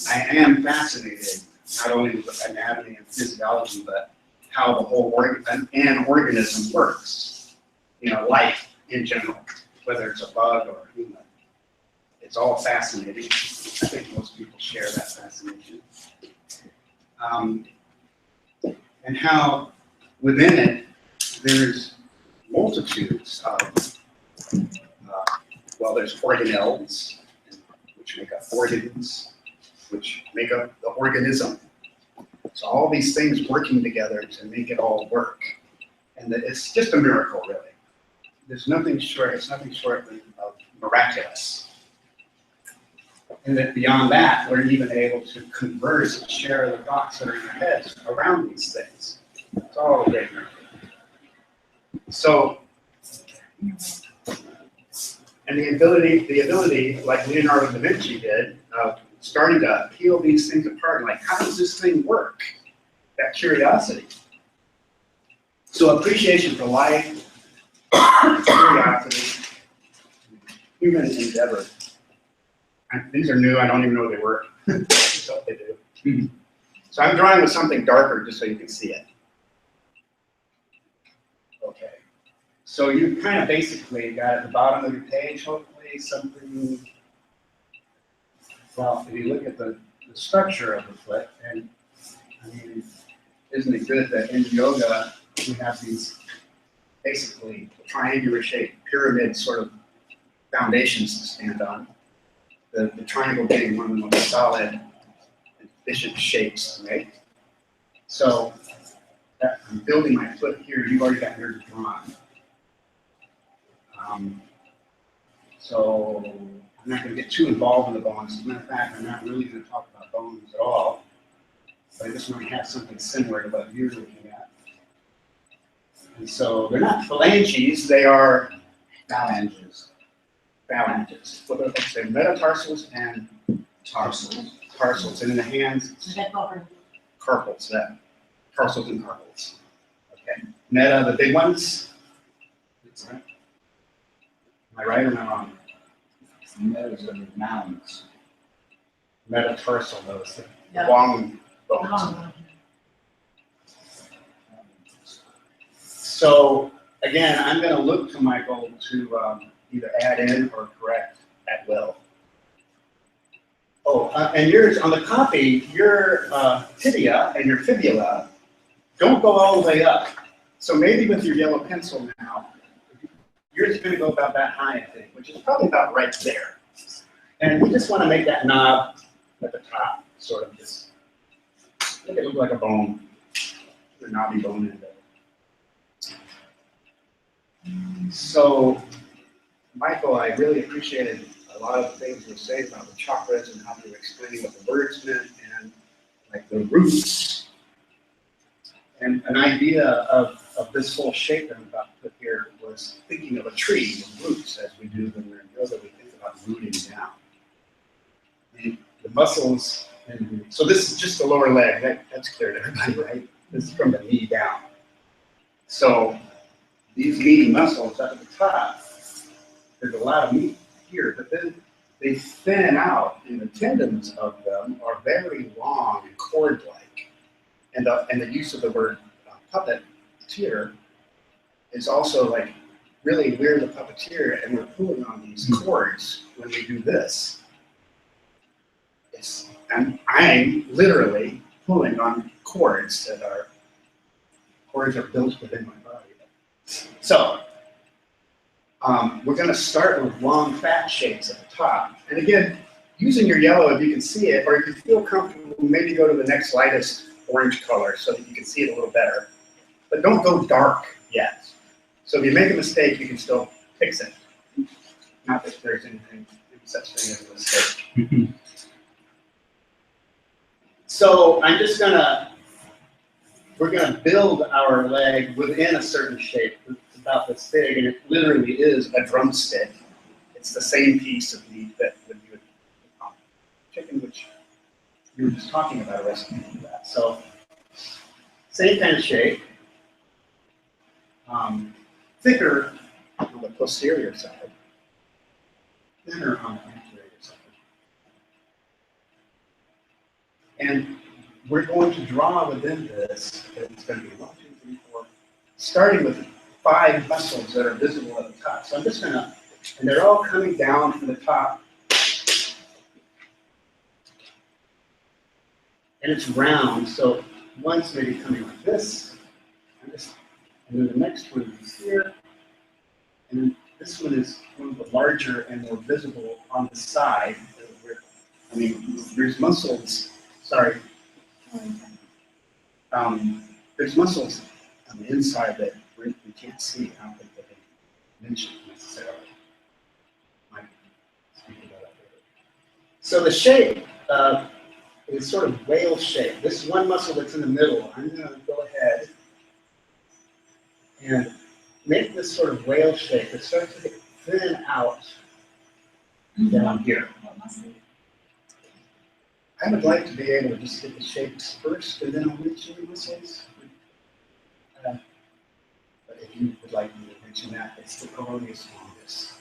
I am fascinated not only with anatomy and physiology, but how the whole an organism works. You know, life in general, whether it's a bug or a human. It's all fascinating. I think most people share that fascination. And how within it, there's multitudes of, well, there's organelles, which make up organs, which make up the organism. So all these things working together to make it all work. And it's just a miracle, really. There's nothing short, it's nothing short of miraculous. And then beyond that, we're even able to converse and share the thoughts that are in your heads around these things. It's all a great miracle. So, and the ability, like Leonardo da Vinci did, of starting to peel these things apart, like how does this thing work? That curiosity. So appreciation for life, curiosity, human endeavor. And these are new, I don't even know they work. So they do. So I'm drawing with something darker just so you can see it. Okay. So you kind of basically got at the bottom of your page, hopefully, something. Well, if you look at the structure of the foot, and I mean, isn't it good that in yoga we have these basically triangular shaped pyramid sort of foundations to stand on? The triangle being one of the most solid, efficient shapes to make. So I'm building my foot here. You've already got yours drawn. So I'm not going to get too involved in the bones. As a matter of fact, I'm not really going to talk about bones at all. But I just want to have something similar to what you're looking at. And so they're not phalanges, they are phalanges. Phalanges. What do they say? Metatarsals and tarsals. Tarsals. And in the hands, carpals. That tarsals and carpals. Okay. Meta, the big ones. Right. Am I right or am I wrong? Metas are mounds. Metatarsal, those long bones. So again, I'm going to look to Michael to either add in or correct at will. Oh, and yours on the copy, your tibia and your fibula don't go all the way up. So maybe with your yellow pencil now, yours is going to go about that high, I think, which is probably about right there. And we just want to make that knob at the top sort of just make it look like a bone, the knobby bone in there. So, Michael, I really appreciated a lot of the things you were saying about the chakras and how you were explaining what the words meant and like the roots. And an idea of this whole shape that I'm about to put here was thinking of a tree with roots, as we do when we're in yoga, we think about rooting down. And the muscles, and so this is just the lower leg, that's clear to everybody, right? This is from the knee down. So these meaty muscles up at the top, there's a lot of meat here, but then they thin out, and the tendons of them are very long and cord-like. And the use of the word puppeteer is also like really we're the puppeteer, and we're pulling on these cords when we do this. And I'm literally pulling on cords that are built within my body. So we're going to start with long fat shapes at the top. And again, using your yellow if you can see it, or if you feel comfortable, maybe go to the next lightest orange color so that you can see it a little better. But don't go dark yet. So if you make a mistake, you can still fix it. Not that there's anything such thing as a mistake. So I'm just we're gonna build our leg within a certain shape. It's about this big, and it literally is a drumstick. It's the same piece of meat that you would chicken, which you were just talking about a recipe for that. So same kind of shape, thicker on the posterior side, thinner on the anterior side. And we're going to draw within this, that it's going to be 1, 2, 3, 4, starting with 5 muscles that are visible at the top. So I'm just going to, and they're all coming down from the top. And it's round, so one's maybe coming like this, and then the next one is here, and then this one is one of the larger and more visible on the side. I mean, there's muscles, sorry. There's muscles on the inside that we can't see. I don't think that they mentioned necessarily. Might speak about that later. So the shape is sort of whale shape. This one muscle that's in the middle, I'm going to go ahead and make this sort of whale shape. It starts to get thin out down here. I would like to be able to just get the shapes first, and then I'll mention the muscles. But if you would like me to mention that, it's the coronus longus.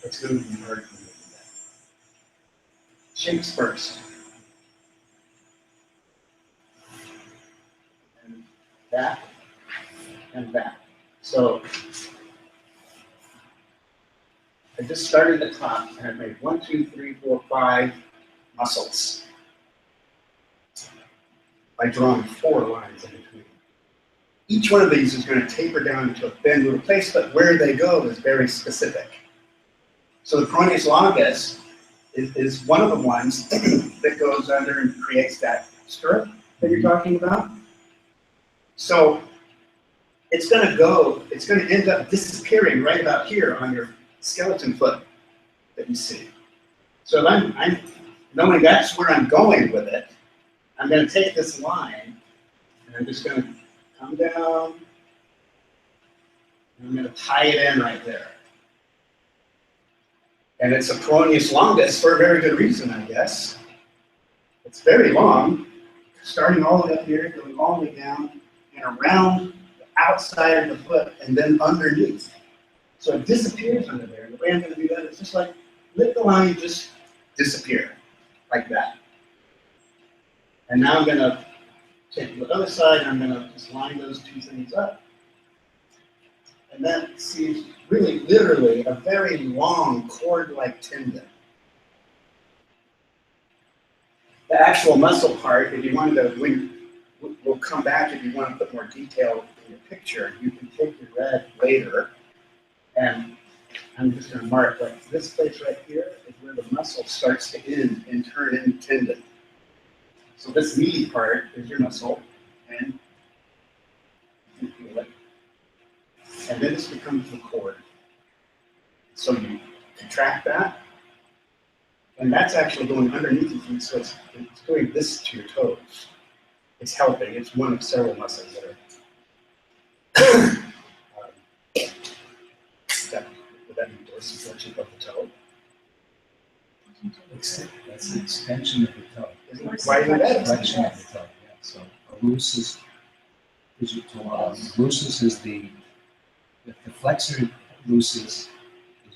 It's going to be hard for me to do that. Shapes first. And that, and that. So I just started at the top, and I made 1, 2, 3, 4, 5 muscles by drawing 4 lines in between. Each one of these is going to taper down into a thin little place, but where they go is very specific. So the coronus longus is one of the ones that goes under and creates that stirrup that you're talking about. So it's going to end up disappearing right about here on your skeleton foot that you see. So if I'm knowing that's where I'm going with it, I'm going to take this line, and I'm just going to come down, and I'm going to tie it in right there. And it's a coronus longus for a very good reason, I guess. It's very long, starting all the way up here, going all the way down, and around the outside of the foot, and then underneath. So it disappears under there. And the way I'm going to do that is just like, let the line just disappear, like that. And now I'm going to take the other side, and I'm going to just line those 2 things up. And that sees really, literally, a very long cord-like tendon. The actual muscle part, if you wanted to, we'll come back if you want to put more detail in your picture. You can take your red later, and I'm just going to mark like this place right here is where the muscle starts to end and turn into tendon. So this meaty part is your muscle, and you feel it. And then this becomes the cord. So you contract that, and that's actually going underneath your feet, so it's doing this to your toes. It's helping. It's one of several muscles that are would that be dorsiflexion of the toe? That's an extension of the toe. Why is that? Flexion of the toe, yeah. So hallucis is the flexor hallucis is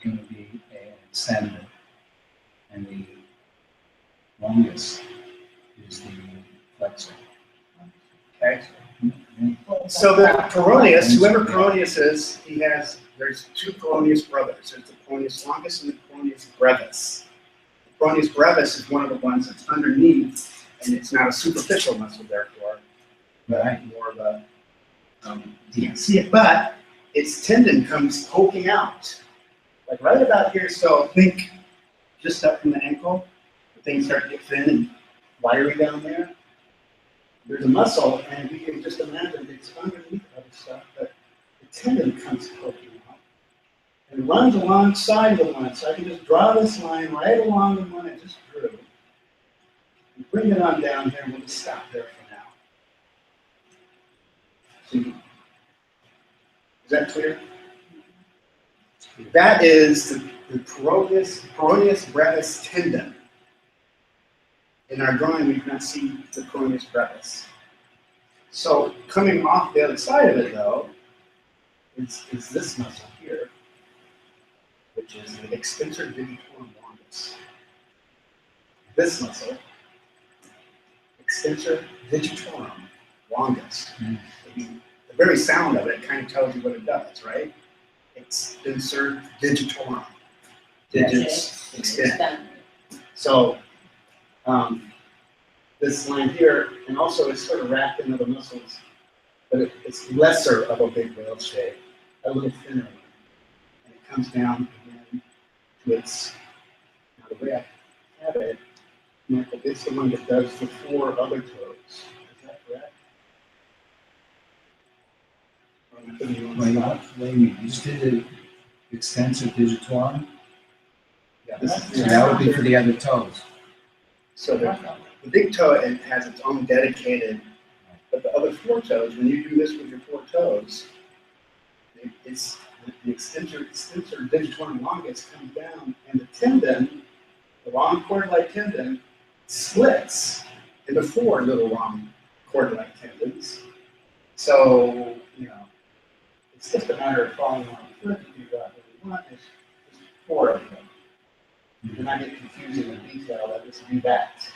going to be an extender, and the longus is the flexor. Okay. So the coronus, whoever coronus is, there's 2 coronus brothers. There's the coronus longus and the coronus brevis. The coronus brevis is one of the ones that's underneath, and it's not a superficial muscle, therefore, but more of a, you can't see it, but its tendon comes poking out, like right about here. So think just up from the ankle, the things start to get thin and wiry down there. There's a muscle, and we can just imagine it's underneath other stuff, but the tendon comes poking out and runs alongside the one. So I can just draw this line right along the one I just drew, and bring it on down here, and we'll just stop there for now. See? Is that clear? That is the coronus brevis tendon. In our drawing, we cannot see the coronus brevis. So coming off the other side of it, though, is this muscle here, which is the extensor digitorum longus. This muscle extensor digitorum longus. Mm. The very sound of it kind of tells you what it does, right? Extensor digitorum. Digits extend. So this line here, and also it's sort of wrapped in other muscles, but it's lesser of a big whale shape, a little thinner one. And it comes down again to its, now the way I have it, Michael, it's the one that does the 4 other toes. Is that correct? Or am I putting you on the Wait, spot? what do you mean? You just did the extensor digitorum? Yeah, this is So that would be for the other toes. So the big toe, it has its own dedicated, but the other 4 toes, when you do this with your 4 toes, it's the extensor digitorum longus comes down, and the tendon, the long cord-like tendon, splits into 4 little long cord-like tendons. So, it's just a matter of following on the foot to figure out what we want. There's 4 of them. And I get confused in the detail that let's do that.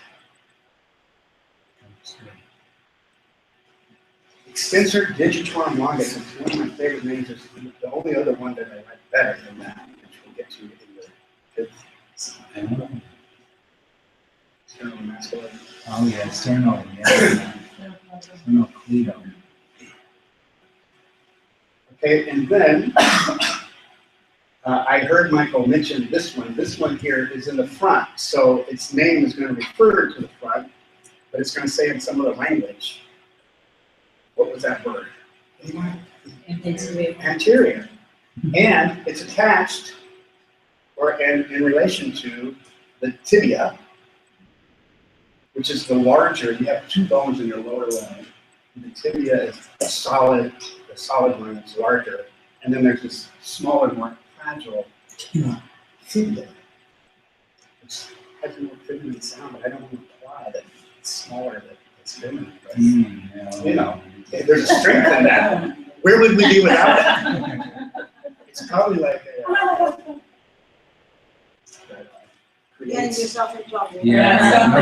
Extensor digitorum longus is one of my favorite names. It's the only other one that I like better than that, which we'll get to in the 5th. Sternocleidomastoid. Oh, yeah, sternal, yeah. Sternocleido. Okay, and then I heard Michael mention this one. This one here is in the front, so its name is going to refer to the front, but it's going to say in some other language. What was that word? Anterior. Anterior. And it's attached, or in relation to, the tibia, which is the larger. You have 2 bones in your lower leg. The tibia is the solid one that's larger. And then there's this smaller, more fragile tibia. Which has a more feminine sound, but I don't want to imply that it's smaller, that it's feminine. Right? There's a strength in that. Where would we be without it? It's probably like a Getting creates. yourself in trouble. Yeah, no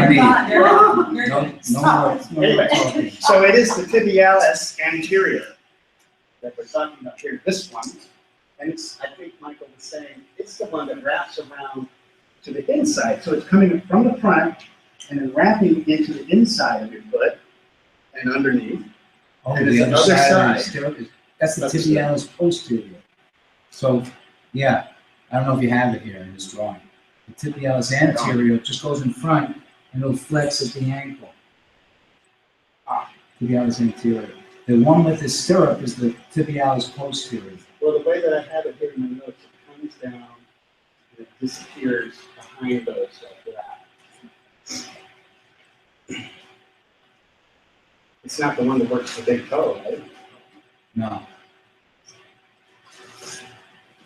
more Anyway, talking. so it is the tibialis anterior that we're talking about here, this one. And it's, I think Michael was saying, it's the one that wraps around to the inside. So it's coming from the front and then wrapping into the inside of your foot and underneath. Oh, And the it's other the other side, side. that's the tibialis posterior. So, yeah, I don't know if you have it here in this drawing. The tibialis anterior just goes in front and it'll flex at the ankle. Tibialis anterior. The one with the stirrup is the tibialis posterior. Well, the way that I have it here in my notes, it comes down and it disappears behind those like that. It's not the one that works the big toe, right? No.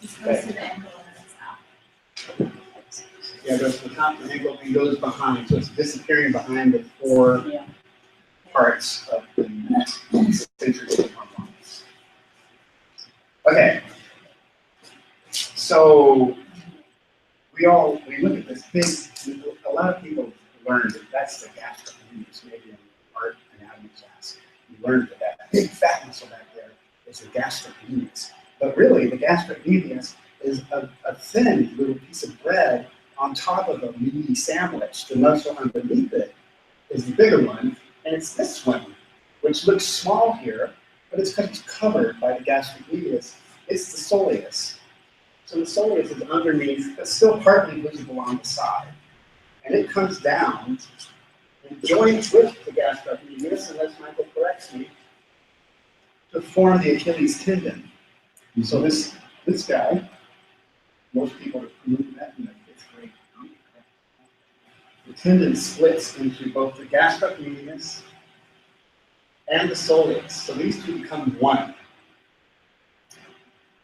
Just goes to the ankle and it's out. Yeah, it goes to the top of the ankle and goes behind, so it's disappearing behind the 4 Yeah. parts of the extensor hormones. Okay. So we look at this big, a lot of people learn that that's the gastrocnemius, maybe in art anatomy class. You learned that big fat muscle back there is the gastrocnemius. But really, the gastrocnemius is a thin little piece of bread on top of a meaty sandwich. The muscle underneath it is the bigger one, and it's this one, which looks small here, but it's because it's covered by the gastrocnemius. It's the soleus. So the soleus is underneath, but still partly visible on the side. And it comes down and joins with the gastrocnemius, unless Michael corrects me, to form the Achilles tendon. So this guy, most people have proven that in the 5th grade. The tendon splits into both the gastrocnemius and the soleus. So these 2 become one.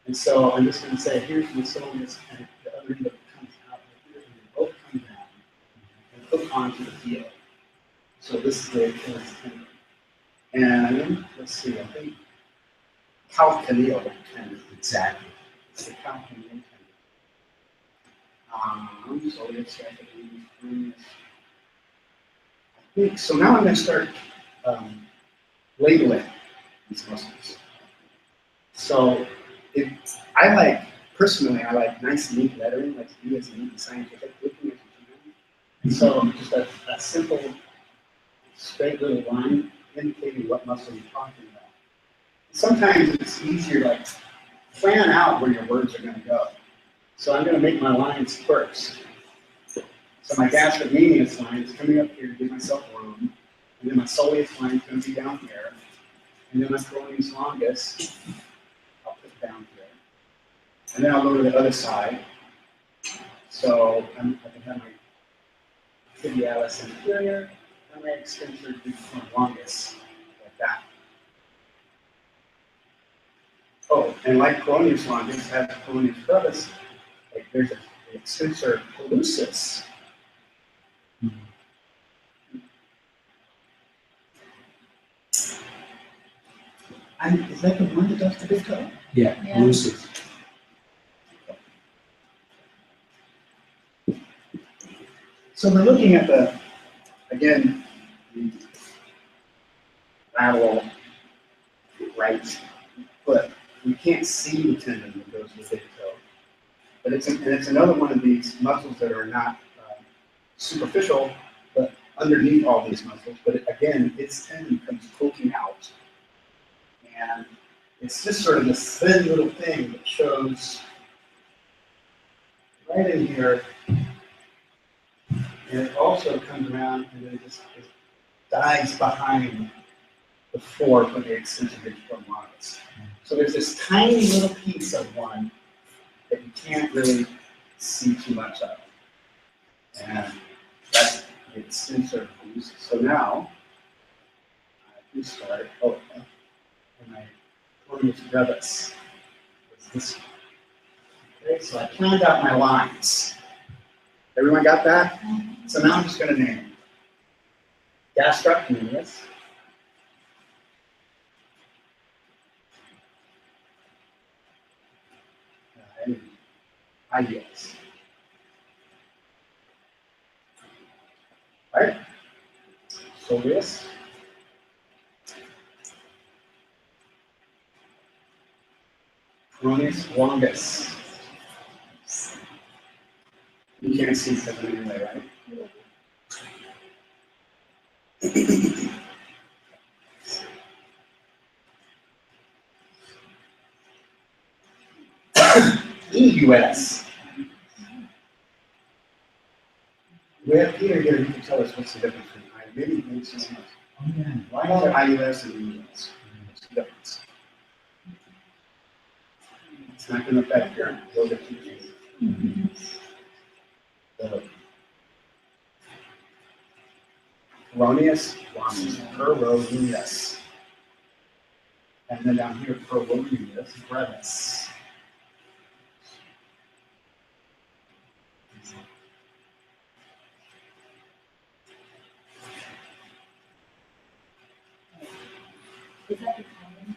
And so I'm just going to say, here's the soleus, and the other end of it comes out here, and they both come down and hook onto the heel. So this is the Achilles tendon. And let's see, I think calcaneal tendon. Exactly. It's the calcaneal tendon. So let's say I So now I'm going to start labeling these muscles. So personally, I like nice, neat lettering, like to be as neat and scientific looking as you can. And so just a simple, straight little line indicating what muscle you're talking about. Sometimes it's easier to like plan out where your words are going to go. So I'm going to make my lines first. So my gastrocnemius line is coming up here to give myself room. And then my soleus line is going to be down here. And then my peroneus longus, I'll put down here. And then I'll go to the other side. So I can have my tibialis anterior and my extensor longus, like that. Oh, and like peroneus longus has the peroneus brevis, like there's an extensor hallucis. Is that the one that does the big toe? Yeah, Yeah. elusive. So we're looking at the lateral right foot. We can't see the tendon that goes with the big toe. But it's another one of these muscles that are not superficial, but underneath all these muscles. But again, its tendon comes poking out. And it's just sort of this thin little thing that shows right in here. And it also comes around and then it just dives behind the fourth when the extensor longus. So there's this tiny little piece of one that you can't really see too much of. And that's the extensor hallucis. So now, I can start, and my peroneus brevis is this one. Okay, so I planned out my lines. Everyone got that? So now I'm just going to name them. Gastrocnemius. And IES. Right? Soleus. Peroneus longus. You can't see because anyway, right? EUS. We have Peter here, you can tell us what's the difference between maybe someone else. Oh, yeah. Why is there IUS and EUS? What's the difference? It's not going to affect your yoga teaching. The peroneus longus, peroneus. And then down here, peroneus brevis. Is that the tendon?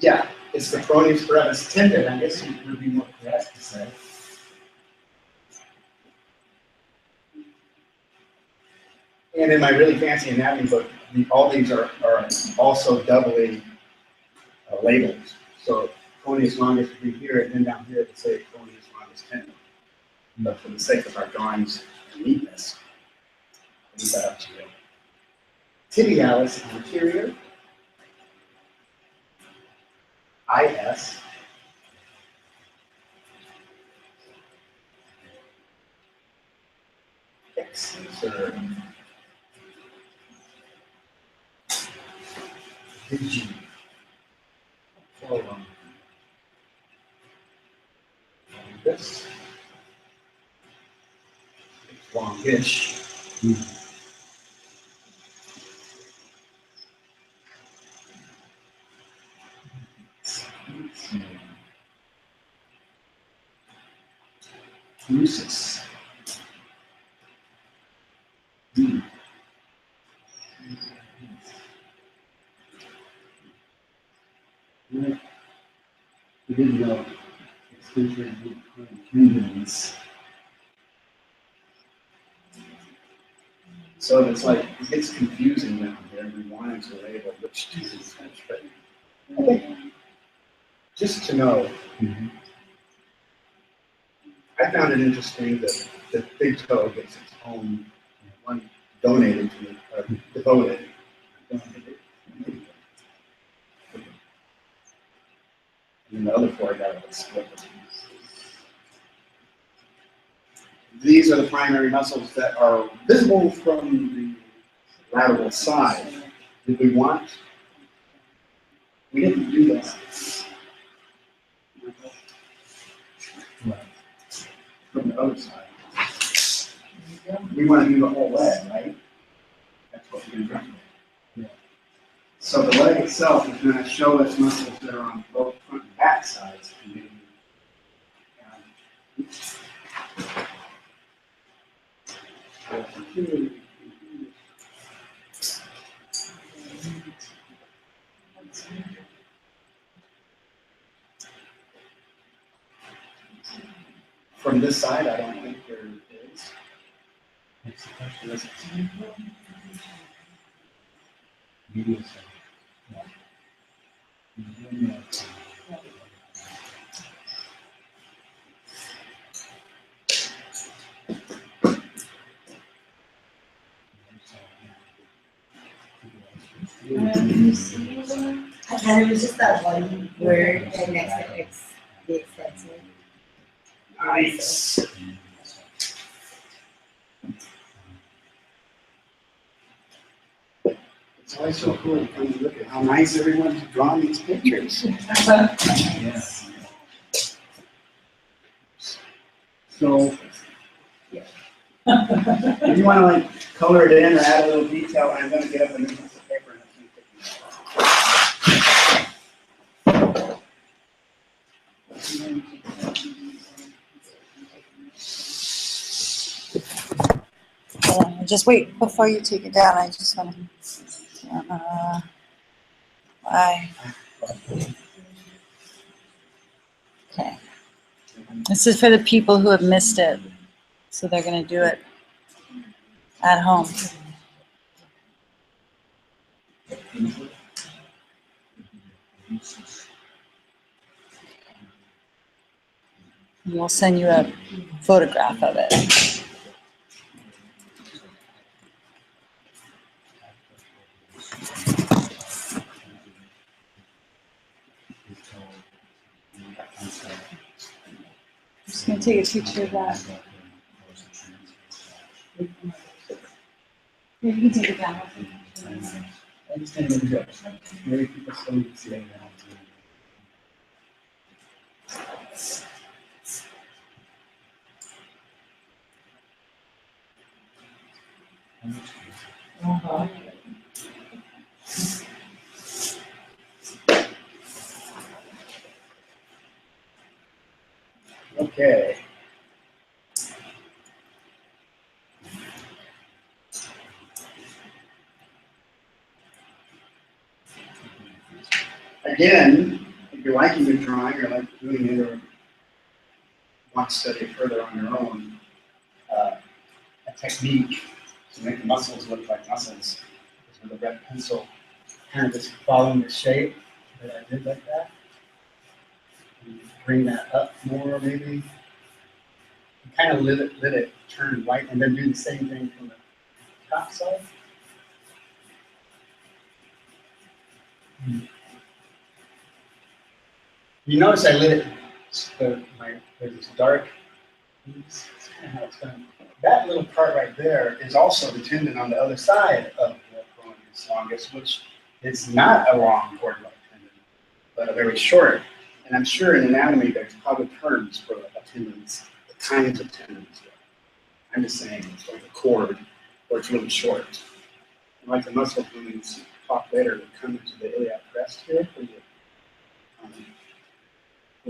Yeah, it's the peroneus brevis tendon, I guess it would be more correct to say. And in my really fancy anatomy book, all these are also doubly labeled. So peroneus longus would be here, and then down here it would say peroneus longus tendon. But for the sake of our drawings and neatness, I'll leave that up to you. Tibialis anterior, IS, extensor, VG, forearm, this, longish, Lucis. We didn't know extension means. So it's like, it gets confusing down here, we wanted to label which tooth is which, but I think just to know, I found it interesting that the big toe gets its own one donated to it, or devoted. And the other four got a split. These are the primary muscles that are visible from the lateral side. Did we want? We didn't do that. From the other side. We want to do the whole leg, right? That's what we're doing. Yeah. So the leg itself is going to show us muscles that are on both front and back sides. From this side, I don't think there is. What's the question? Medial side. Yeah. And it was just that one word and next to X, the extension. Nice. It's always so cool to come and look at how nice everyone's drawn these pictures. Yeah. So, if you want to like color it in or add a little detail, I'm going to get up a new piece of paper and a few Just wait before you take it down. I just want to. Why? Okay. This is for the people who have missed it, so they're going to do it at home. And we'll send you a photograph of it. I'm just going to take a picture of that. Yeah, you can take it down. I just didn't even do it. Maybe people still need to see it now. Okay. Again, if you're liking the drawing or like doing it or want to study it further on your own, a technique to make the muscles look like muscles is with a red pencil, kind of just following the shape that I did like that. And bring that up more maybe. And kind of let it turn white and then do the same thing from the top side. You notice I lit it, there's this dark, it's kind of how it's done. That little part right there is also the tendon on the other side of the coronus longus, which is not a long cord-like tendon, but a very short. And I'm sure in anatomy there's probably terms for tendons, the kinds of tendons. I'm just saying it's like a cord, or it's really short. And like the muscles when we talk later, we come into the iliac crest here for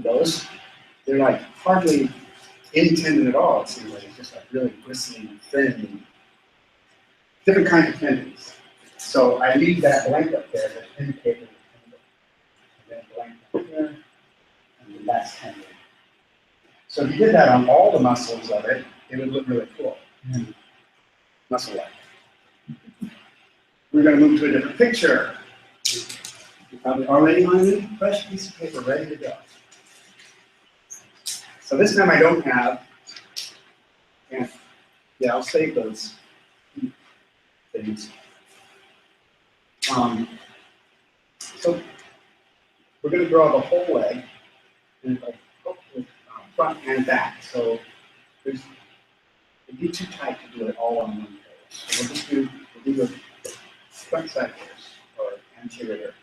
those. They're like hardly any tendon at all, it seems like. It's just like really bristling, thin, different kinds of tendons. So I leave that blank up there that indicates the tendon. And then blank up there, and then that's tendon. So if you did that on all the muscles of it, it would look really cool. Muscle-like. We're gonna move to a different picture. You probably already on a new fresh piece of paper ready to go. So this time I don't have, and yeah, I'll save those things. So we're going to draw the whole leg, and front and back. So it'd be too tight to do it all on one page. So we'll do the front side first, or anterior.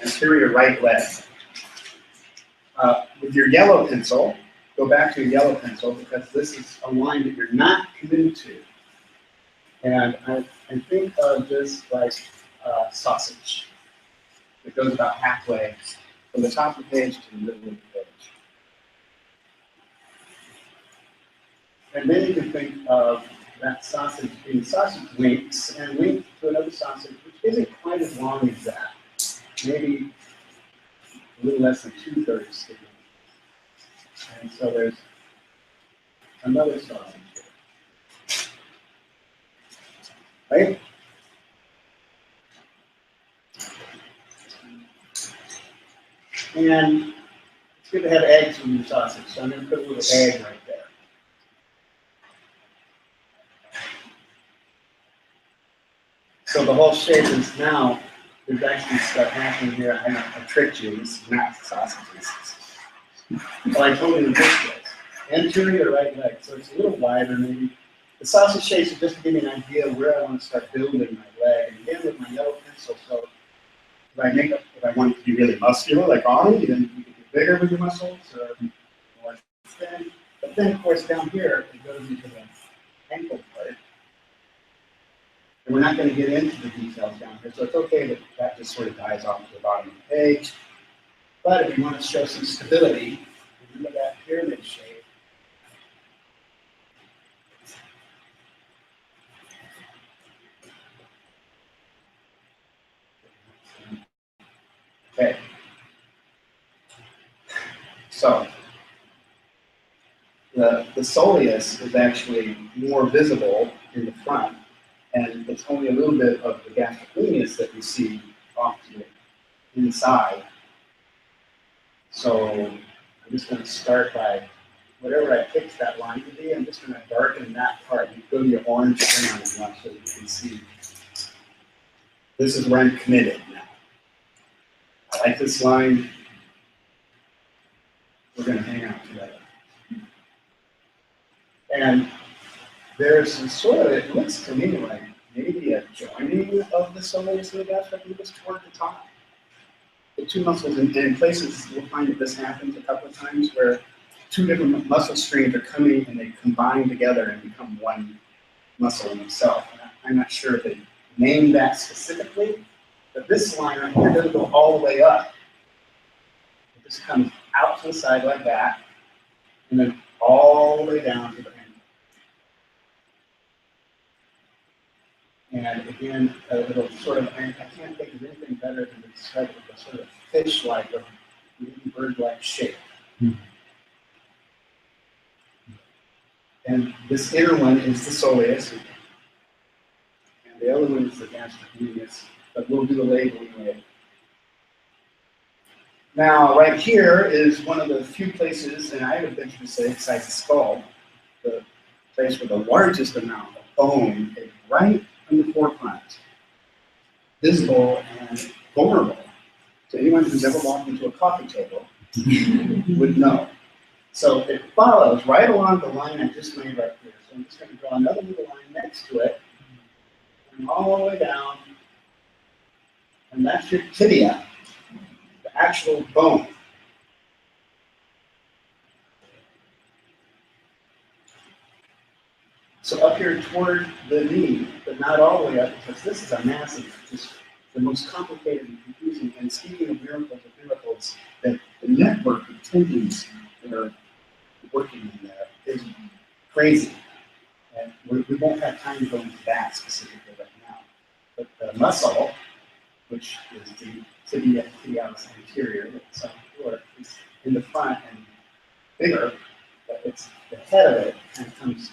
Anterior right leg. With your yellow pencil, go back to your yellow pencil because this is a line that you're not committed to. And I think of this like sausage. It goes about halfway from the top of the page to the middle of the page. And then you can think of that sausage being sausage links and linked to another sausage, which isn't quite as long as that. Maybe a little less than 2/3 sticking. And so there's another sausage here. Right? And it's good to have eggs with your sausage, so I'm going to put a little egg right there. So the whole shape is now, there's actually stuff happening here. I tricked you, this is not sausages. Well, I told you the first place. Anterior right leg, so it's a little wider maybe. The sausage shapes are just to give me an idea of where I want to start building my leg. And again with my yellow pencil, so if I want it to be really muscular like Arnie, then you can get bigger with your muscles or more thin. But then of course down here it goes into the ankle part. And we're not going to get into the details down here, so it's okay that that just sort of dies off to the bottom of the page. But if you want to show some stability, remember that pyramid shape. Okay. So the soleus is actually more visible in the front, and it's only a little bit of the gastrocnemius that we see off to the inside. So I'm just going to start by whatever I picked that line to be, I'm just going to darken that part. You go to your orange crayon and watch so you can see. This is where I'm committed now. I like this line. We're going to hang out together. And there's some sort of, it looks to me like maybe a joining of the soleus and the gastrocnemius toward the top. The two muscles in places, you'll find that this happens a couple of times where two different muscle streams are coming and they combine together and become one muscle in itself. I'm not sure if they named that specifically, but this line right here doesn't go all the way up. It just comes out to the side like that, and then all the way down to the ankle. And again, it'll sort of, I can't think of anything better than to describe it with a sort of fish-like or maybe bird-like shape. And this inner one is the soleus, and the other one is the gastrocnemius, but we'll do the labeling later. Now, right here is one of the few places, and I would venture to say, besides the skull, the place with the largest amount of bone is right in the forefront, visible and vulnerable. So anyone who's ever walked into a coffee table would know. So it follows right along the line I just made right here. So I'm just going to draw another little line next to it, and all the way down, and that's your tibia, the actual bone. So up here toward the knee, but not all the way up, because this is a massive, just the most complicated and confusing. And speaking of miracles, that the network of tendons that are working in there is crazy. And we won't have time to go into that specifically right now. But the muscle, which is the tibialis anterior, so it's in the front and bigger, but it's the head of it kind of comes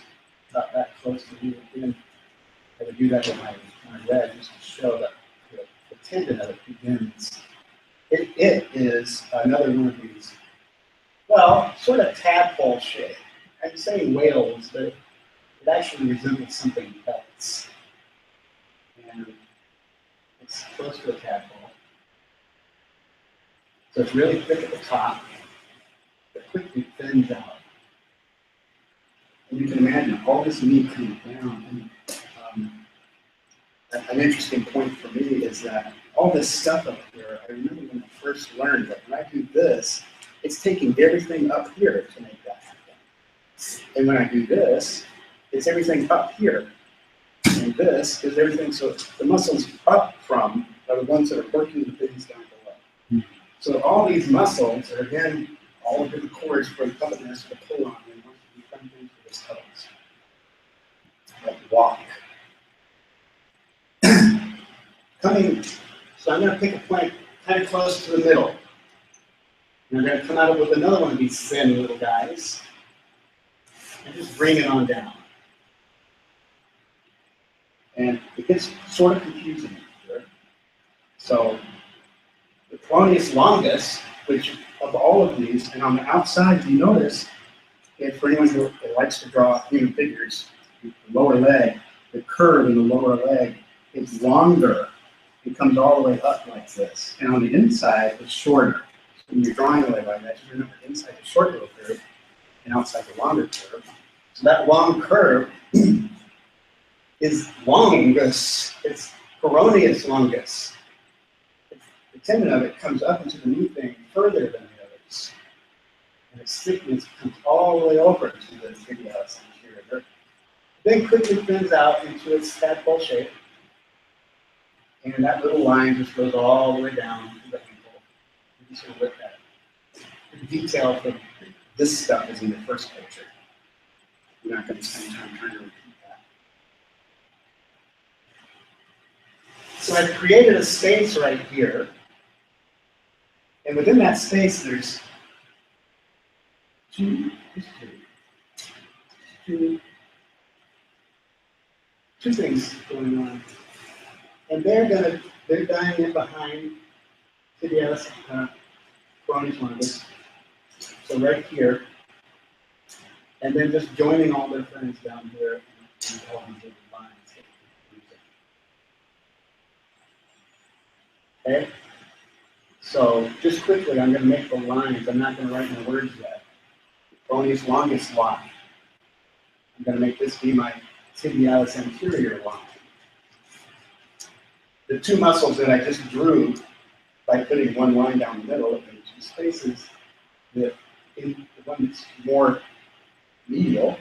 about that close to the beginning. At the do that with my red just to show that the tendon of it begins. It is another one of these, well, sort of tadpole shape. I'm saying whales, but it actually resembles something else. And it's close to a tadpole. So it's really thick at the top, but quickly thins out. And you can imagine all this meat coming down. And, an interesting point for me is that all this stuff up here, I remember when I first learned that when I do this, it's taking everything up here to make that happen. And when I do this, it's everything up here. And this is everything, so the muscles up from are the ones that are working the things down below. So all these muscles are again all of the cords for the puppet master to pull on and once you come into this toes. Like walk. So I'm going to pick a point kind of close to the middle. And I'm going to come out with another one of these thin little guys and just bring it on down. And it gets sort of confusing here. So the Polonius longus, which of all of these, and on the outside, you notice, if for anyone who likes to draw human figures, the lower leg, the curve in the lower leg is longer. It comes all the way up like this. And on the inside, it's shorter. So when you're drawing a leg like that, just remember inside the short little curve and outside the longer curve. So that long curve is longus. It's Polonius longus. The tendon of it comes up into the knee thing further than the others. And its thickness comes all the way over to the tibialis anterior. Then quickly thins out into its tadpole shape. And that little line just goes all the way down to the ankle. You can sort of look at it. The detail for this stuff is in the first picture. You're not going to spend time trying to repeat that. So I've created a space right here. And within that space, there's two things going on. And they're dying in behind tibialis Polonius longus. So right here. And then just joining all their friends down here and all these different lines. Okay? So just quickly, I'm going to make the lines. I'm not going to write my words yet. Polonius longus line. I'm going to make this be my tibialis anterior line. The two muscles that I just drew by putting one line down the middle in two spaces, the one that's more medial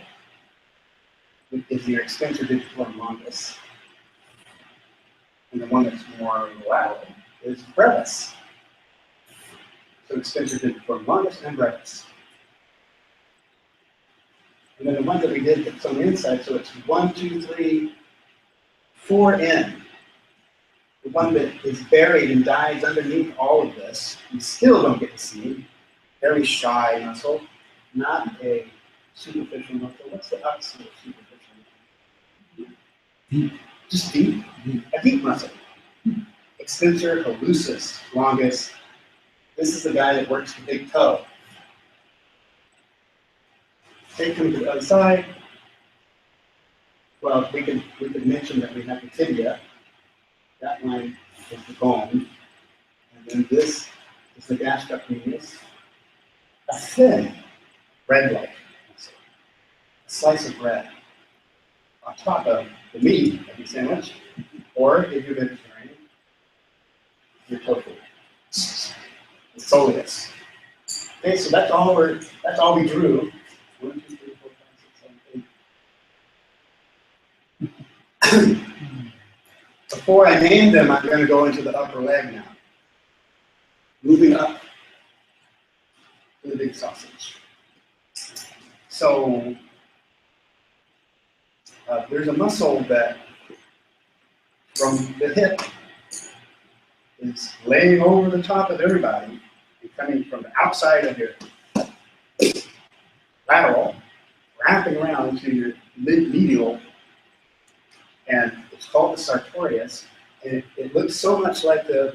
is the extensor digitorum longus. And the one that's more lateral is brevis. So extensor digitorum longus and brevis. And then the one that we did that's on the inside, so it's 1, 2, 3, 4 in. The one that is buried and dies underneath all of this, you still don't get to see. Very shy muscle, not a superficial muscle. What's the opposite of superficial muscle? Deep. Just deep. A deep muscle. Extensor hallucis longus. This is the guy that works the big toe. Take him to the other side. Well, we could mention that we have the tibia. That line is the bone. And then this is the gastrocnemius. A thin bread-like muscle. A slice of bread on top of the meat of your sandwich. Or if you're vegetarian, your tofu. The soleus. Okay, so that's all we drew. 1, 2, 3, 4, 5, 6, 7, 8. Before I name them, I'm going to go into the upper leg now. Moving up to the big sausage. So there's a muscle that from the hip is laying over the top of everybody and coming from the outside of your lateral, wrapping around to your medial And it's called the sartorius, and it looks so much like a,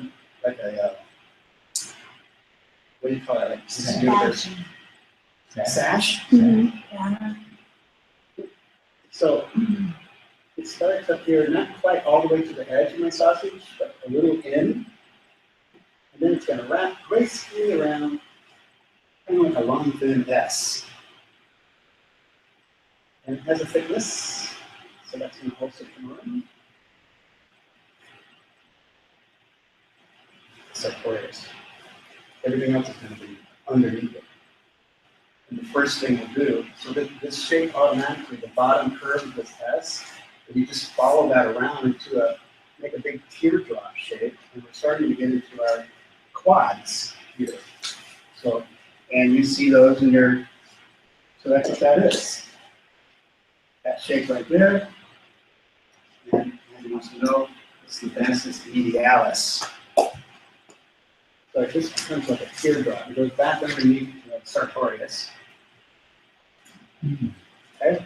what do you call it, like Sash. universe sash? Yeah. So it starts up here, not quite all the way to the edge of my sausage, but a little in. And then it's gonna wrap gracefully around, kind of like a long thin S. And it has a thickness, so that's gonna also come on. Sartorius. Everything else is gonna be underneath it. And the first thing we'll do, so that this shape automatically, the bottom curve of this S, if you just follow that around into make a big teardrop shape, and we're starting to get into our quads here. So, and you see those in your, so that's what that is. That shape right there. And you want to know, it's the vastus medialis. So it just becomes like a teardrop. It goes back underneath the sartorius. Okay?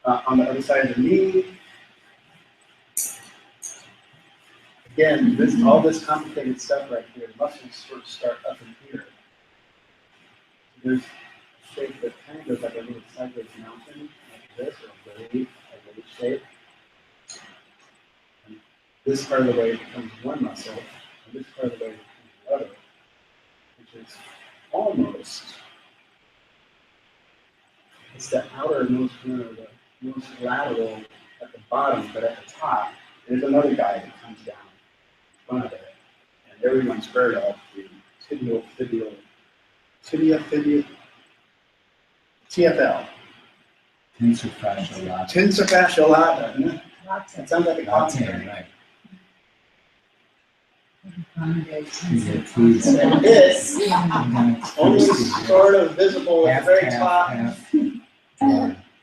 On the other side of the knee. Again, all this complicated stuff right here, the muscles sort of start up in here. There's a shape that kind of goes like a little sideways mountain, like this, or a wave shape. And this part of the wave becomes one muscle, and this part of the wave becomes the other, which is almost, it's the outermost one, or the most lateral at the bottom, but at the top, there's another guy that comes down in front of it. And everyone's heard of the tibia, TFL. Tensor fascial lata. Tensor fascial lata, doesn't it? That sounds like a Lata, commentary. right. And this, only sort of visible at the very top.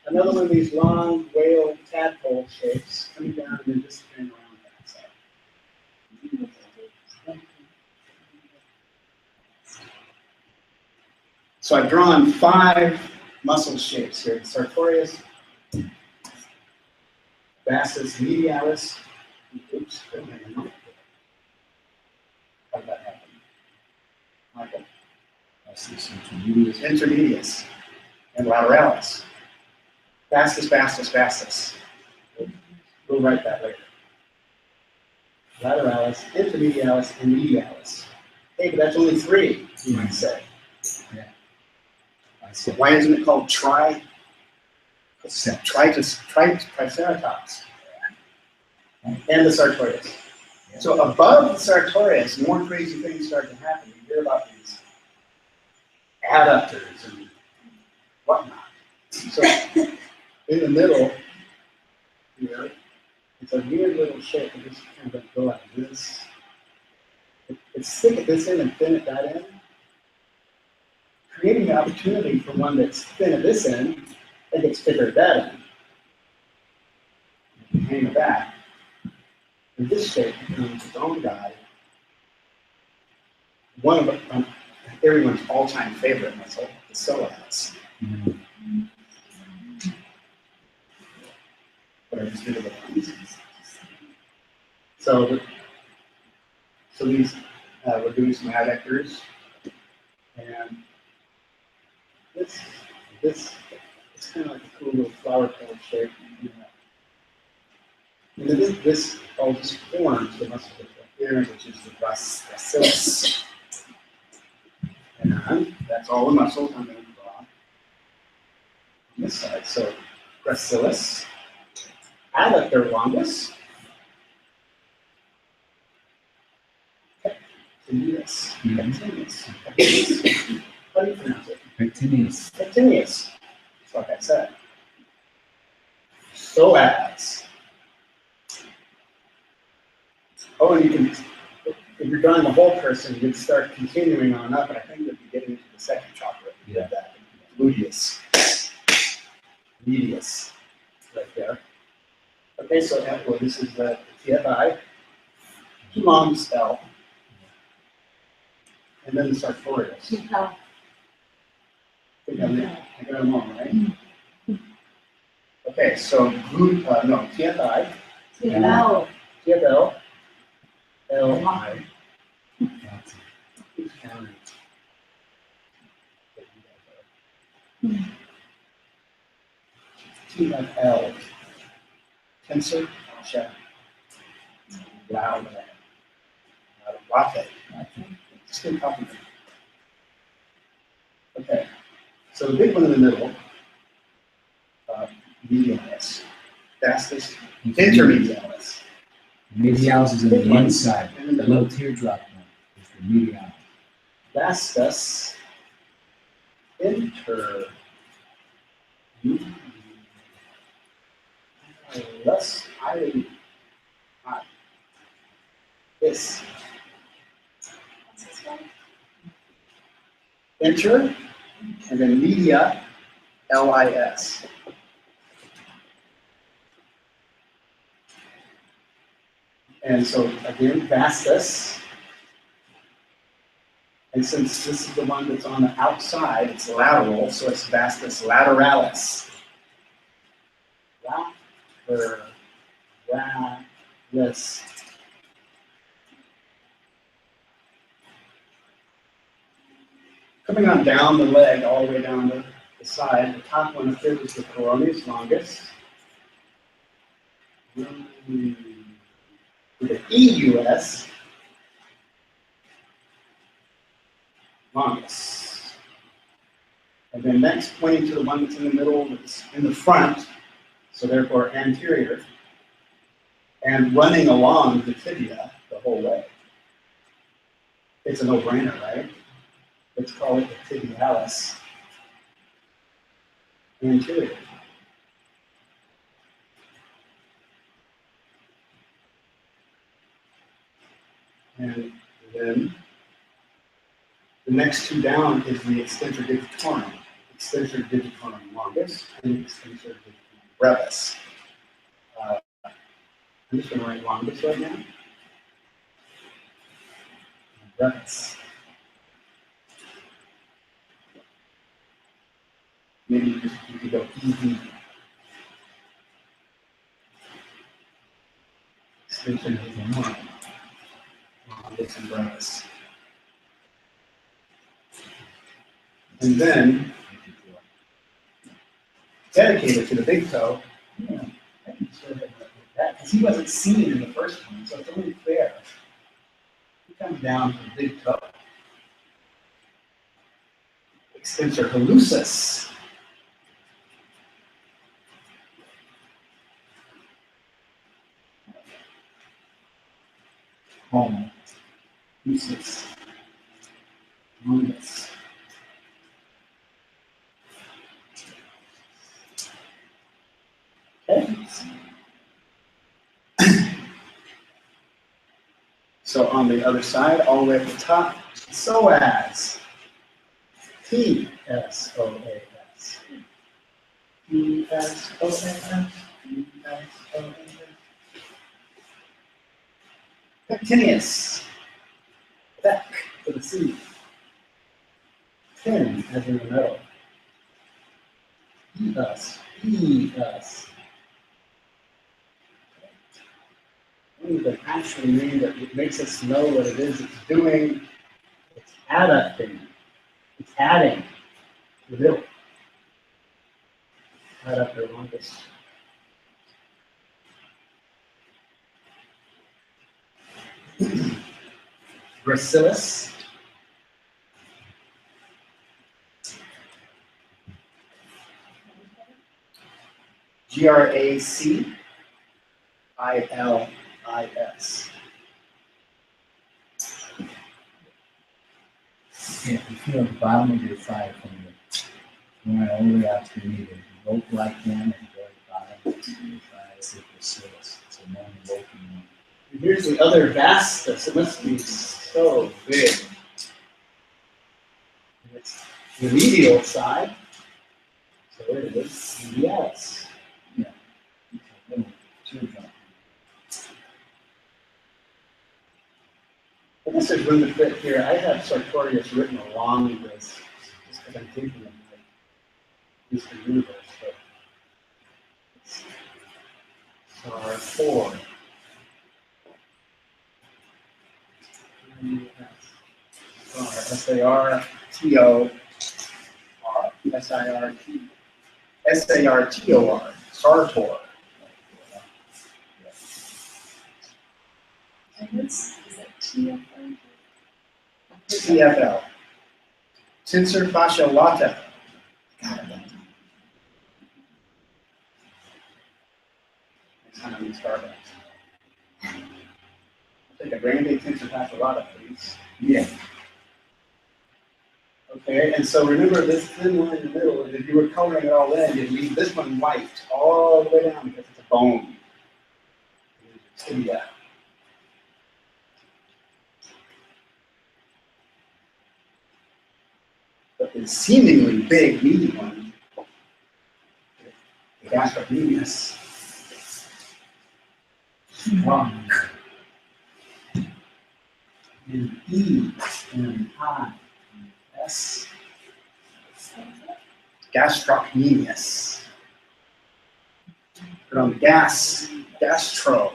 Another one of these long whale tadpole shapes coming down and then disappearing around that side. So I've drawn 5 muscle shapes here: sartorius, vastus medialis. Oops, wait a minute. How did that happen? Michael. Intermedius and lateralis. Vastus. We'll write that later. Lateralis, intermedialis, and medialis. Hey, but that's only 3, you might say. So why isn't it called triceratops? And the sartorius. So above the sartorius, more crazy things start to happen. You hear about these adductors and whatnot. So in the middle here, it's a weird little shape. It just kind of go like this. It's thick at this end and thin at that end, creating the opportunity for one that's thin at this end that gets thicker at that end. You can hang it back. And this shape becomes its own guy. One of everyone's all-time favorite muscle, the psoas. But I just did it with these. So these, we're doing some adductors, and this it's kind of like a cool little flower petal shape. And then this all just forms the muscle here, which is the gracilis. And that's all the muscles I'm going to draw on this side. So gracilis, adductor longus, pectineus. How do you pronounce it? Pectineus. Pectineus. Just like I said. Psoas. Oh, and you can, if you're drawing the whole person, you'd start continuing on up, and I think you'd be getting into the second chakra. Yeah. That gluteus, medius, right there. Okay, so well, this is the TFI, humanus L, and then the sartorius. I think I'm on, right? Okay, so TFI, No. TFL, LI. That's Who's counting? TFL. Tensor, check. Loud. Latte. Just gonna copy them. Okay, so the big one in the middle, medialis, fastest, intermedialis. Medialis is on Big the one. inside. In The the little middle, teardrop one is the medialis. vastus, inter, less, this, What's this one? inter, and then media, LIS. And so again, vastus. And since this is the one that's on the outside, it's lateral, so it's vastus lateralis. Lateralis. Coming on down the leg, all the way down the side, the top one up there is the coronis longus. The EUS, longus. And then next, pointing to the one that's in the middle, that's in the front, so therefore anterior, and running along the tibia the whole way. It's a no-brainer, right? Let's call it the tibialis anterior. And then the next two down is the extensor digitorum longus and extensor digitorum brevis. I'm just going to write longus right now. Brevis. Maybe you could go EV. Extensor digitorum longus and brevis. And then, dedicated to the big toe, I can sort of that, because he wasn't seen in the first one, so it's only fair. He comes down to the big toe. Extensor hallucis. Home. Hallucis. Longus. Okay. So on the other side, all the way at the top, psoas. T-S-O-A-S. T-S-O-A-S. T-S-O-A-S. Pectineus. Back to the sea. Pin as in the middle. E-us. E-us. What does it actually mean that it makes us know what it is it's doing? It's adducting. It's adding to the middle. Adductor longus. Gracilis. Gracilis. Yeah, if you feel the bottom of your thigh from the going all the way out to the knee, both right hand and very bottom of your thigh is the gracilis. It's a non-working one. And here's the other vastus. It must be so big. And it's the medial side. So there it is. Yes. It's a little teardrop. I guess there's room to fit here. I have sartorius written along this, just because I'm thinking of like Mr. Universe, but let's SAR4. SARTOR. SARTOR. SARTOR. TFL. Tensor fascia lata. Next time I'm in Starbucks. I'll take a brandy tensor fascia lata, please. Yeah. Okay, and so remember this thin line in the middle, and if you were coloring it all in, you'd leave this one white all the way down because it's a bone. Tibia. But the seemingly big, meaty one, the gastrocnemius, One. And E and I. S. gastrocnemius. Put on gastro. Gastro.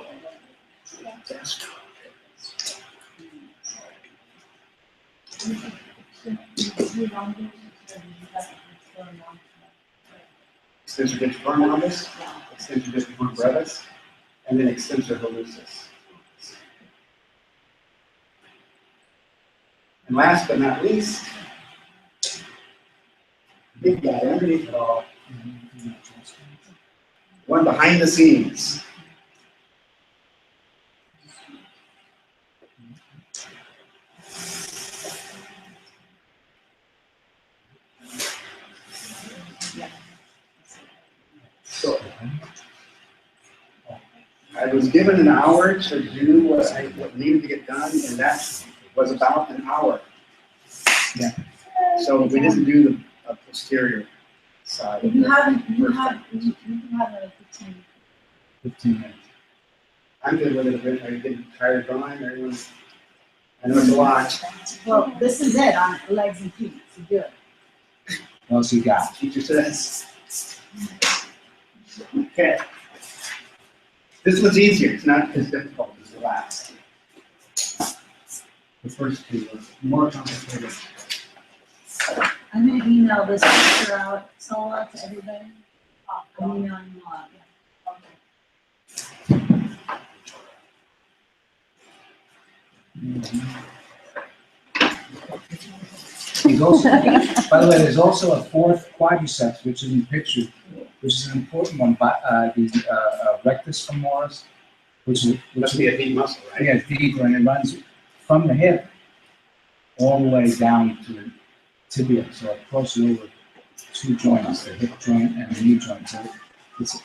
Extensor digitorum longus, extensor digitorum brevis, and then extensor hallucis. And last but not least, big guy underneath it all, one behind the scenes. So I was given an hour to do what needed to get done, and that was about an hour. Yeah. So we didn't do the posterior side. of You it. have a 15 minutes. I'm good with it. Are you getting tired of drawing? Everyone? I know it's a lot. Well, this is it on legs and feet, so good. What else you got? Teacher says. Okay. This one's easier. It's not as difficult as the last. The first two were more complicated. I'm gonna email this picture out, Sola, to everybody. I'm emailing you all out. There's also, by the way, there's also a fourth quadriceps, which isn't pictured, which is an important one, but the rectus femoris, which Must be a deep muscle, right? yeah, deeper, and it runs from the hip all the way down to the tibia, so it crosses over two joints, the hip joint and the knee joint. So it's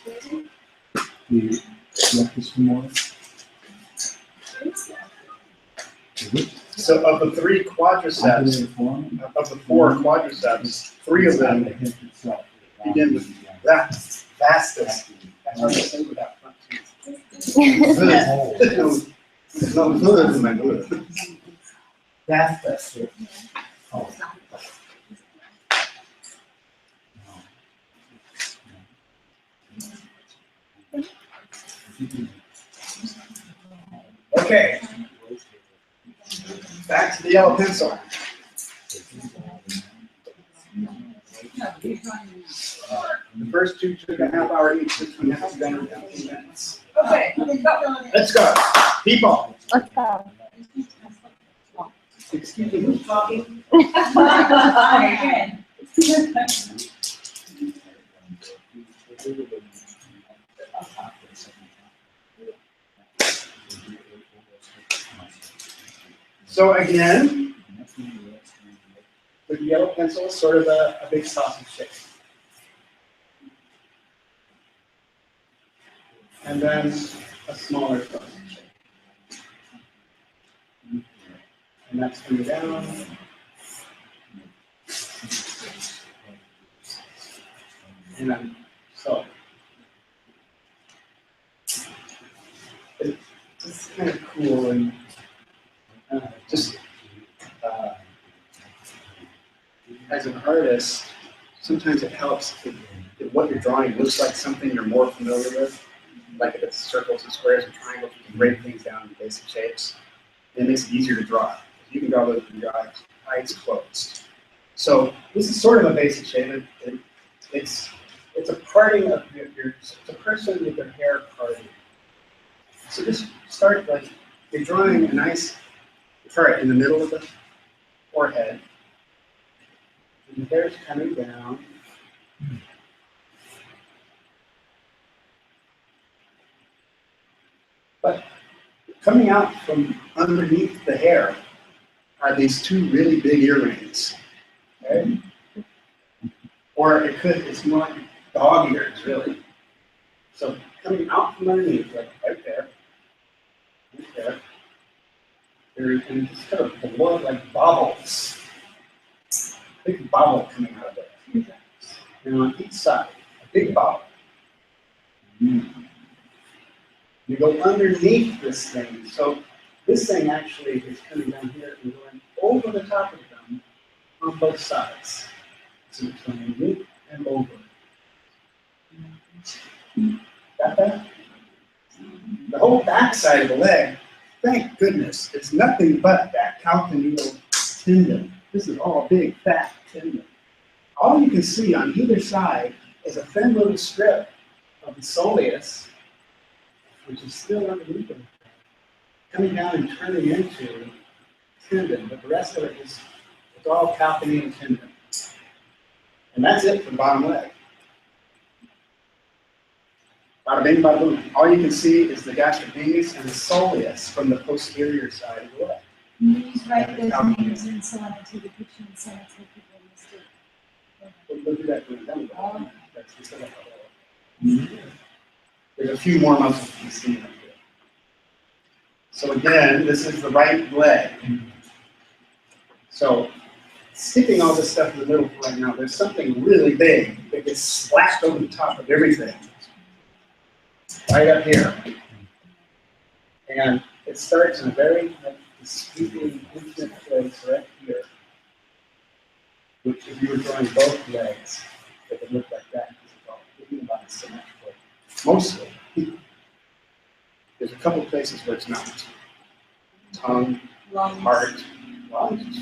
the rectus femoris. So of the three quadriceps, of the four quadriceps, three of them begin with that vastus. That's what I say with that front tooth. No, good in my good. Vastus. Okay. Back to the yellow pencil. The first two took a half hour each. This one has to be done in 15 minutes. Okay, Let's go. People. Let's go. Excuse me, who's talking? Okay. So again, with the yellow pencil, sort of a big sausage shape. And then a smaller sausage shape. And that's coming down. And then, so. It's kind of cool and just as an artist, sometimes it helps if what you're drawing looks like something you're more familiar with. like if it's circles and squares and triangles, you can break things down into basic shapes. And it makes it easier to draw. You can draw those with your eyes closed. So this is sort of a basic shape. It's a parting of it's a person with their hair parting. So just start like you're drawing a nice part in the middle of the forehead. And the hair's coming down. But coming out from underneath the hair are these two really big earrings. Okay? Or it's more like dog ears, really. So coming out from underneath, like right there, and just kind of below, like bubbles. Big bubble coming out of it. And on each side, a big bubble. You go underneath this thing. So this thing actually is coming down here and going over the top of them on both sides. So it's going underneath and over. Got that? The whole back side of the leg, thank goodness, it's nothing but that calcaneal tendon. This is all big, fat tendon. All you can see on either side is a thin little strip of the soleus, which is still underneath it, coming down and turning into tendon, but the rest of it is it's all calcaneal tendon. And that's it for the bottom leg. Bada bing, bada boom. All you can see is the gastrocnemius and the soleus from the posterior side of the leg. Please write those names and so on into the picture and send it to people in the state. We'll do that when we're done with that. That's just like there's a few more muscles to be seen up here. So again, this is the right leg. So skipping all this stuff in the middle for right now, there's something really big that gets splashed over the top of everything. Right up here. And it starts in a very sweeping, intimate place right here. Which if you were drawing both legs, it would look like that because it's all looking about symmetrical. Mostly. There's a couple places where it's not. Tongue, heart, lungs.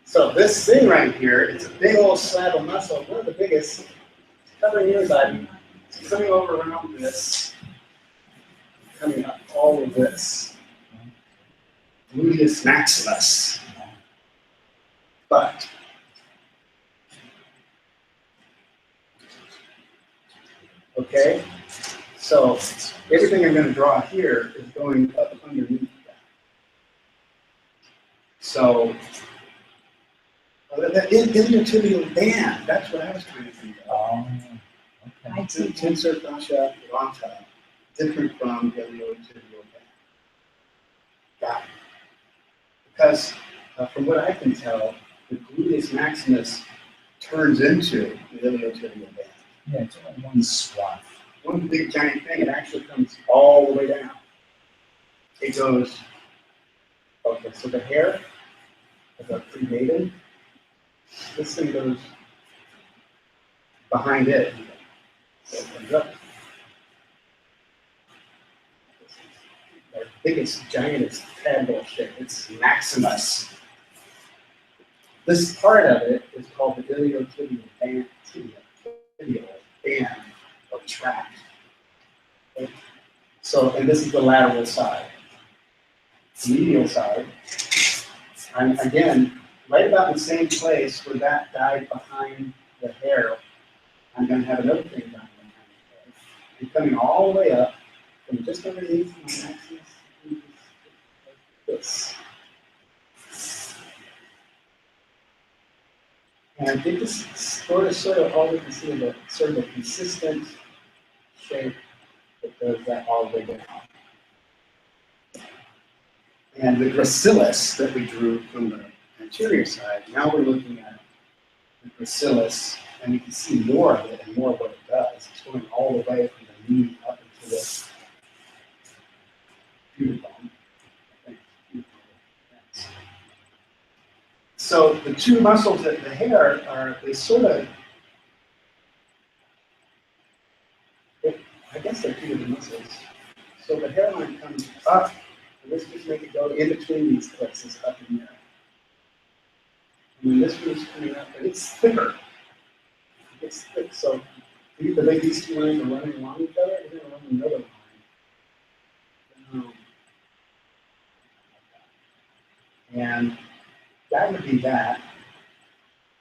So this thing right here, it's a big old slab of muscle, one of the biggest, covering your body. It's coming over around this, coming up all of this. Gluteus maximus. But okay, so everything I'm going to draw here is going up underneath that. So the iliotibial band, that's what I was trying to think of. Okay. Tensor fascia lata, different from iliotibial band. Got it. Because from what I can tell, the gluteus maximus turns into the iliotibial band. Yeah, it's only one swath. One big giant thing, it actually comes all the way down. It goes, okay, so the hair is a predated. This thing goes behind it. So it comes up. The biggest, giantest tadpole shape, it's maximus. This part of it is called the iliotibial band, tibial band or tract. Okay. So, and this is the lateral side. The medial side, I'm again right about in the same place where that died behind the hair. I'm going to have another thing done behind the hair. And coming all the way up from just underneath my maximus, like this. And it just sort of all we can see is a sort of a consistent shape that does that all the way down. And the gracilis that we drew from the anterior side, now we're looking at the gracilis, and you can see more of it and more of what it does. It's going all the way from the knee up into the pubic bone. So the two muscles at the hair are, they sort of two of the muscles. So the hairline comes up, and let's just make it go in between these places up in there. And then this one's coming up, and it's thicker. It's thick, so the way these two lines are running along each other, they're gonna run another line. And that would be that.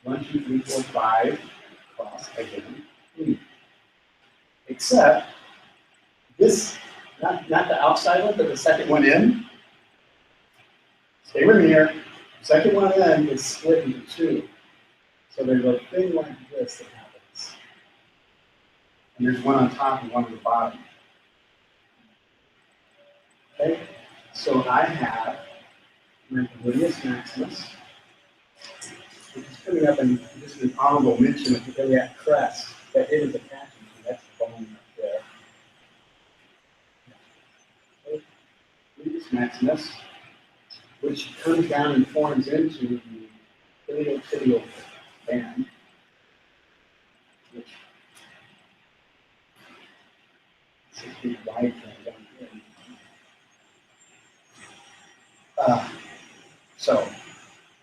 1, 2, 3, 4, 5, cross again. Except this, not the outside one, but the second one in. Stay with me here. Second one in is split into two. So there's a thing like this that happens. And there's one on top and one on the bottom. Okay? So I have my gluteus maximus, which is coming up and just an honorable mention of the iliac crest that it is attaching to. That's the bone up there. Okay. Gluteus maximus, which comes down and forms into the iliotibial band, which is 6 feet wide down here. So,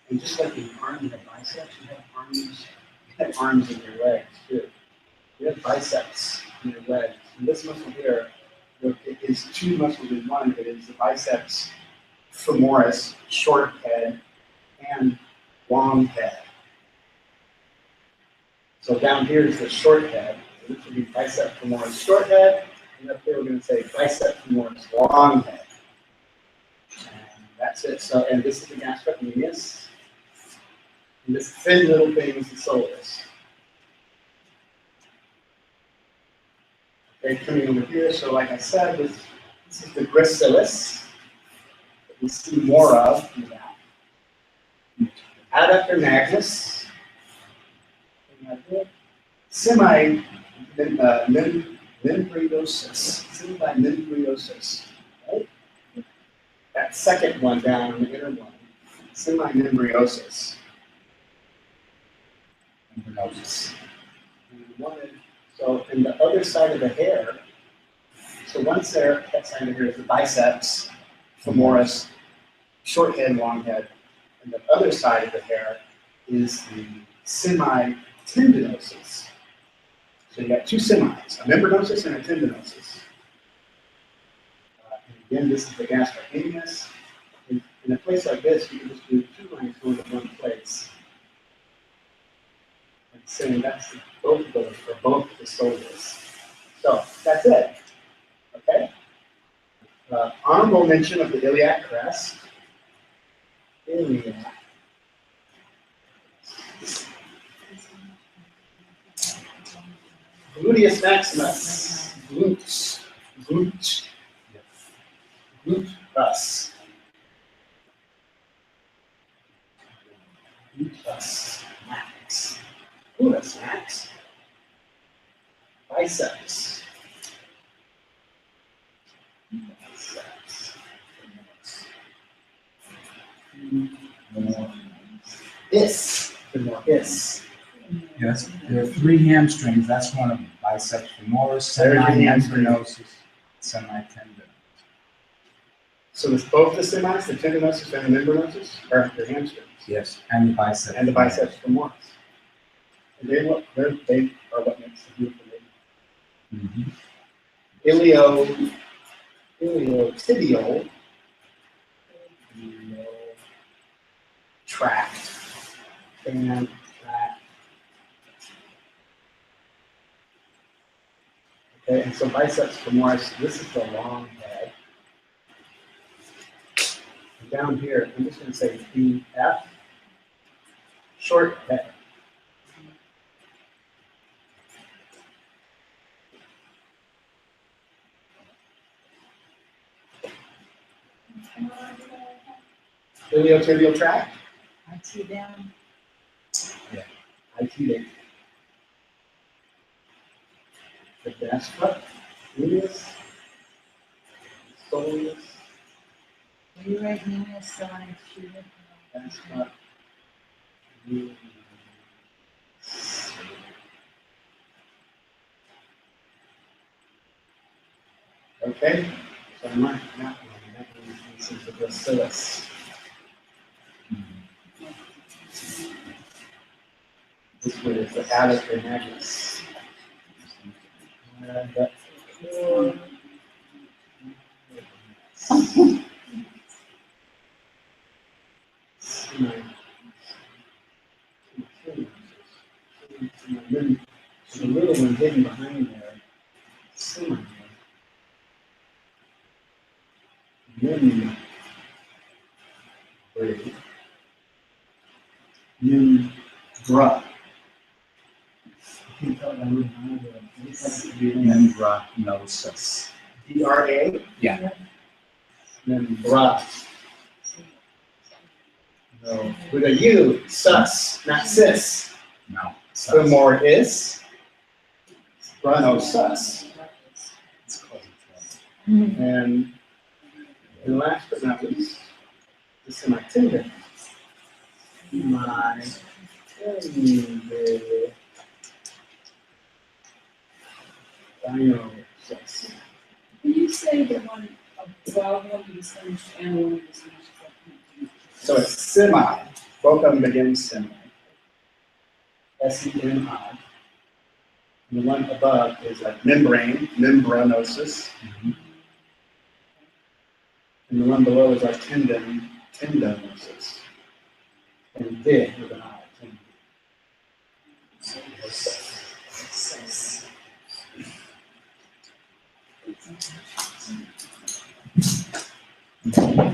and just like in arms, you have biceps, you have arms in your legs too. You have biceps in your legs. And this muscle here, it is two muscles in one. It is the biceps femoris, short head, and long head. So down here is the short head, which would be bicep femoris, short head, and up here we're going to say bicep femoris, long head. And that's it. So, and this is the gastrocnemius. And this thin little thing is the soleus. Okay, coming over here. So, like I said, this is the gracilis that we see more of in the back. Adductor magnus. Semi-membranosus. Semi-membranosus. Right? That second one down, the inner one. Semi-membranosus. So, in the other side of the hair, so once there, that side of the hair is the biceps, femoris, short head, long head, and the other side of the hair is the semi-tendinosus. So you got two semis, a membranosus and a tendinosus. And again, this is the gastrocnemius. In a place like this, you can just do two lines going to one place. And saying that's both of those, or both of the soleus. So that's it. Okay? Honorable mention of the iliac crest. Iliac. Gluteus maximus. Glutes. Glute. Gluteus. Gluteus max. Gluteus max. Biceps. Biceps. This. This. Yes, there are 3 hamstrings. That's one of them. Biceps femoris, There's the hamstring. semi-membranosus, semi-tendon. So it's both the semis, the tendinosus and the membranosus, are the hamstrings, Yes, and the biceps. and the biceps femoris. And they are what makes the beautiful name. Mhm. Iliotibial tract and tract. Okay, and so biceps femoris, this is the long head. And down here, I'm just going to say BF, short head. Iliotibial tract, IT down. IT. The gastra, gluteus, soleus, Are you right, Nina? So I shoot it. gastra, gluteus. Okay, so I marked that one, that one is the bacillus. This one is the Alicanagus. So the little one hidden behind there, semi. Membra. Membranosus. DRA? Yeah. Membra. No, with a U, sus, not cis. No. Femoris, branosus. It's close to And last but not least, this is my tendon. My tendon. Branosus. Can you say the one above one you just finished and the one you just finished? So it's semi, both of them begin semi. S-E-M-I. And the one above is like membrane, membranosus. And the one below is like tendon, tendonosus. And dig with an I, tendon.